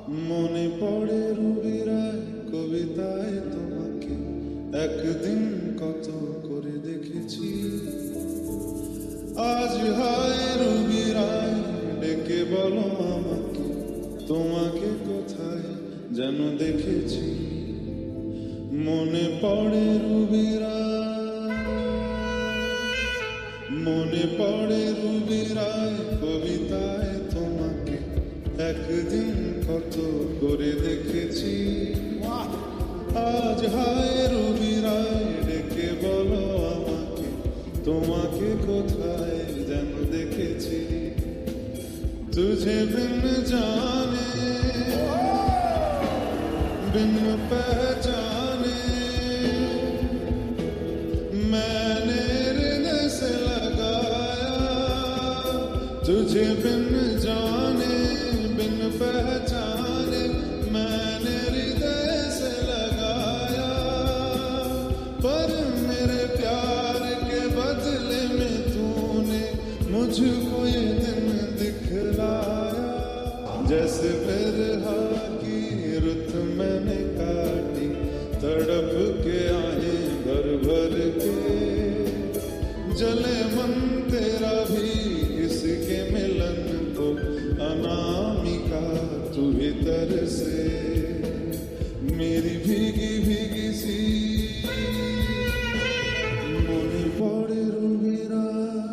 মনে পড়ে রবি রায় কবিতায় তোমাকে একদিন কত করে দেখেছি। আজ হয় রবি রায় ডেকে বলো আমাকে, তোমাকে কোথায় যেন দেখেছি। মনে পড়ে রবি রায়, মনে পড়ে রবি রায় কবিতায় তোমাকে একদিন কত করে দেখেছি। আজ হায় রবি রায় ডেকে বলো আমাকে, তোমাকে কোথায় যেন দেখেছি। তুঝে বিন জানে बिन पहचाने मैंने हृदय से लगाया, तुझे बिन जाने बिन पहचाने मैंने हृदय से लगाया। पर मेरे प्यार के बदले में तूने मुझको ये दिन दिखलाया। जैसे बिरहा की रुत मैंने काटी, तड़प के आए भर भर के। जले मन तेरा भी इसके मिलन को, अनामिका तू भीतर से मेरी भीगी भीगी सी। মনে পড়ে রবি রায়,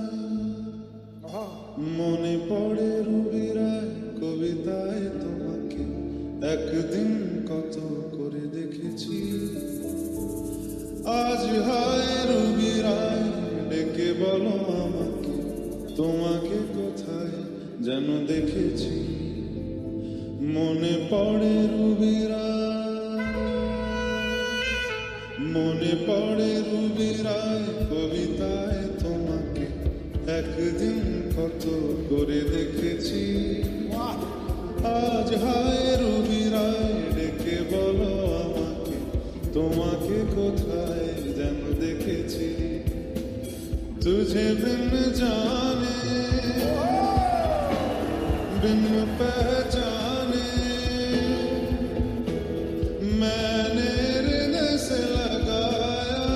মনে পড়ে রবি রায় কবিতায় তোমাকে একদিন কত করে দেখেছি। আজ হায় রবি রায় ডেকে বলো আমাকে, তোমাকে কোথায় যেন দেখেছি। মনে পড়ে রবি রায়, মনে পড়ে রবি রায় কবিতায় তোমাকে একদিন কত করে দেখেছি। আজ হায় রবি রায় ডেকে বলো আমাকে, তোমাকে কোথায় যেন দেখেছি। তুঝে বিন জানে बिन पहचाने मैंने हृदय से लगाया।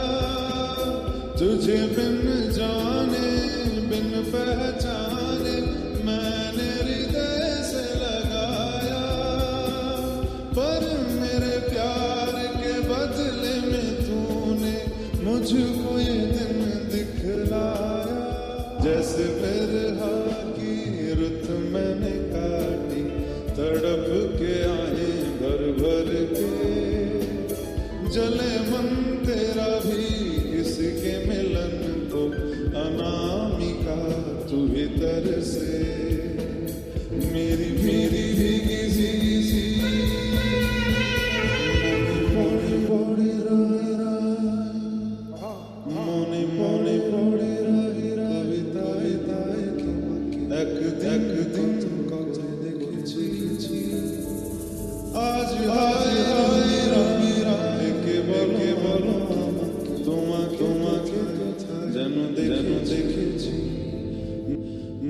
तुझे बिन जाने बिन पहचाने मैंने हृदय से लगाया। पर मेरे प्यार के बदले में तूने मुझको ये दिन दिखलाया। जैसे बिरहा की रुत मैंने काटी, तड़प के आए भर भर के। जले मन तेरा भी इसके मिलन को, अनामिका तू भीतर से मेरी मेरी भीगी भीगी सी। মনে পড়ে রায় রায়, মনে পড়ে পড়ে রায় কবিতায় তাই তোমাকে একদিন কত দেখেছি। আজ হায় হায় রবি রায় কে বলো আমাকে, তোমাকে কোথায় যেন দেখেছি।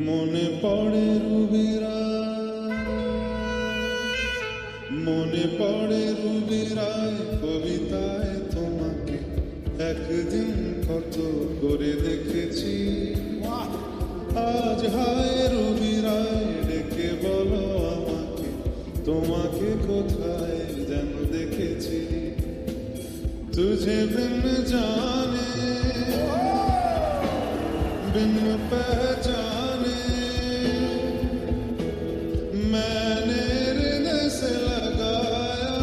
মনে পড়ে রবি রায়, মনে পড়ে রবি রায় কবিতায় তোমাকে একদিন কত করে দেখেছি। আজ হায় রবি রায় ডেকে বলো আমাকে, তোমাকে কোথায় যেন দেখেছি। তুঝে বিন জানে बिन पहचाने मैंने हृदय से लगाया।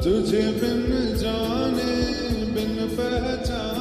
तुझे बिन जाने बिन पहचाने